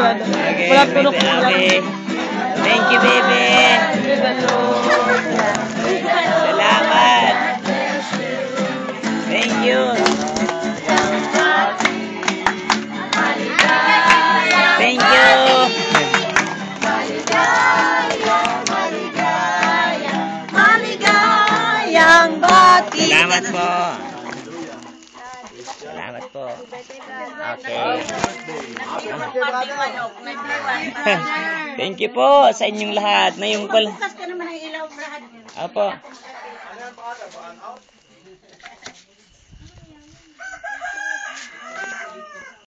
Okay, Walang tulog. baby. Thank you, baby. Salamat. Thank you. Thank you. Maligayang bati. Salamat po. Salamat po. Okay. Thank you po sa inyong lahat. Ngayong pala. Bukas ka naman ang ilaw, Brad. Apo.